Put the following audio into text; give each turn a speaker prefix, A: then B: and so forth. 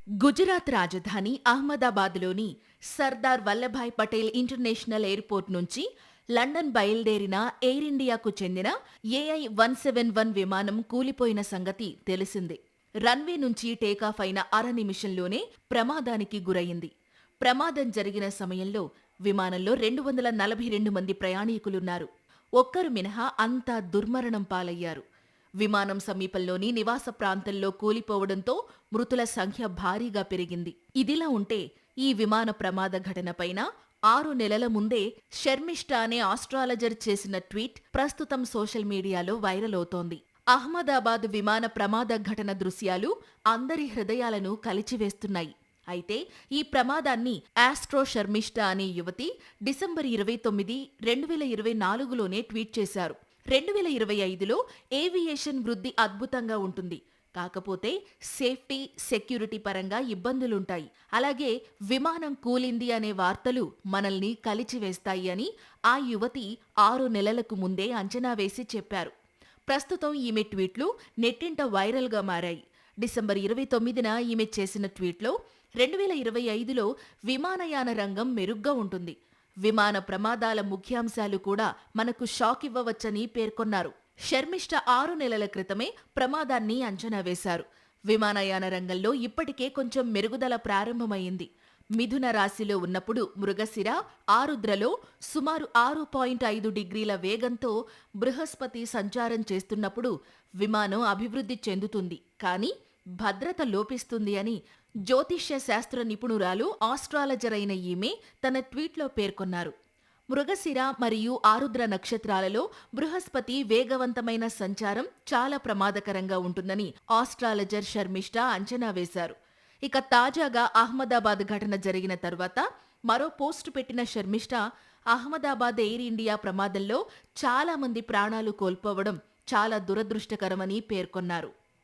A: గుజరాత్ రాజధాని అహ్మదాబాద్లోని Sardar Vallabhbhai Patel international airport నుంచి London బయలుదేరిన ఎయిర్ ఇండియాకు చెందిన AI-171 విమానం కూలిపోయిన సంగతి తెలిసిందే. రన్వే నుంచి టేకాఫ్ అయిన అర నిమిషంలోనే ప్రమాదానికి గురయింది. ప్రమాదం జరిగిన సమయంలో విమానంలో 242 మంది ప్రయాణికులున్నారు. ఒక్కరు మినహా అంతా దుర్మరణం పాలయ్యారు. విమానం సమీపంలోని నివాస ప్రాంతంలో కూలిపోవడంతో మృతుల సంఖ్య భారీగా పెరిగింది. ఇదిలా ఉంటే ఈ విమాన ప్రమాద ఘటనపైన 6 నెలల ముందే శర్మిష్ఠా అనే ఆస్ట్రాలజర్ చేసిన ట్వీట్ ప్రస్తుతం సోషల్ మీడియాలో వైరల్ అవుతోంది. అహ్మదాబాద్ విమాన ప్రమాద ఘటన దృశ్యాలు అందరి హృదయాలను కలిచివేస్తున్నాయి. అయితే ఈ ప్రమాదాన్ని ఆస్ట్రో శర్మిష్ఠా అనే యువతి డిసెంబర్ 29, 2024లోనే ట్వీట్ చేశారు. 2025లో ఏవియేషన్ వృద్ధి అద్భుతంగా ఉంటుంది. కాకపోతే సేఫ్టీ, సెక్యూరిటీ పరంగా ఇబ్బందులుంటాయి. అలాగే విమానం కూలింది అనే వార్తలు మనల్ని కలిచివేస్తాయి అని ఆ యువతి 6 నెలలకు ముందే అంచనా వేసి చెప్పారు. ప్రస్తుతం ఈమె ట్వీట్లు నెట్టింట వైరల్గా మారాయి. డిసెంబర్ 29న ఈమె చేసిన ట్వీట్లో 2025లో విమానయాన రంగం మెరుగ్గా ఉంటుంది. విమాన ప్రమాదాల ముఖ్యాంశాలు కూడా మనకు షాక్ ఇవ్వవచ్చని పేర్కొన్నారు. శర్మిష్ఠ 6 నెలల క్రితమే ప్రమాదాన్ని అంచనా వేశారు. విమానయాన రంగంలో ఇప్పటికే కొంచెం మెరుగుదల ప్రారంభమైంది. మిథున రాశిలో ఉన్నప్పుడు మృగశిర, ఆరుద్రలో సుమారు 6.5 డిగ్రీల వేగంతో బృహస్పతి సంచారం చేస్తున్నప్పుడు విమానం అభివృద్ధి చెందుతుంది, కానీ భద్రత లోపిస్తుంది అని జ్యోతిష్య శాస్త్ర నిపుణురాలు, ఆస్ట్రాలజర్ అయిన ఈమె తన ట్వీట్లో పేర్కొన్నారు. మృగశిర మరియు ఆరుద్ర నక్షత్రాలలో బృహస్పతి వేగవంతమైన సంచారం చాలా ప్రమాదకరంగా ఉంటుందని ఆస్ట్రాలజర్ శర్మిష్ఠా అంచనా వేశారు. ఇక తాజాగా అహ్మదాబాద్ ఘటన జరిగిన తర్వాత మరో పోస్టు పెట్టిన శర్మిష్ఠా అహ్మదాబాద్ ఎయిర్ ఇండియా ప్రమాదంలో చాలా మంది ప్రాణాలు కోల్పోవడం చాలా దురదృష్టకరమని పేర్కొన్నారు.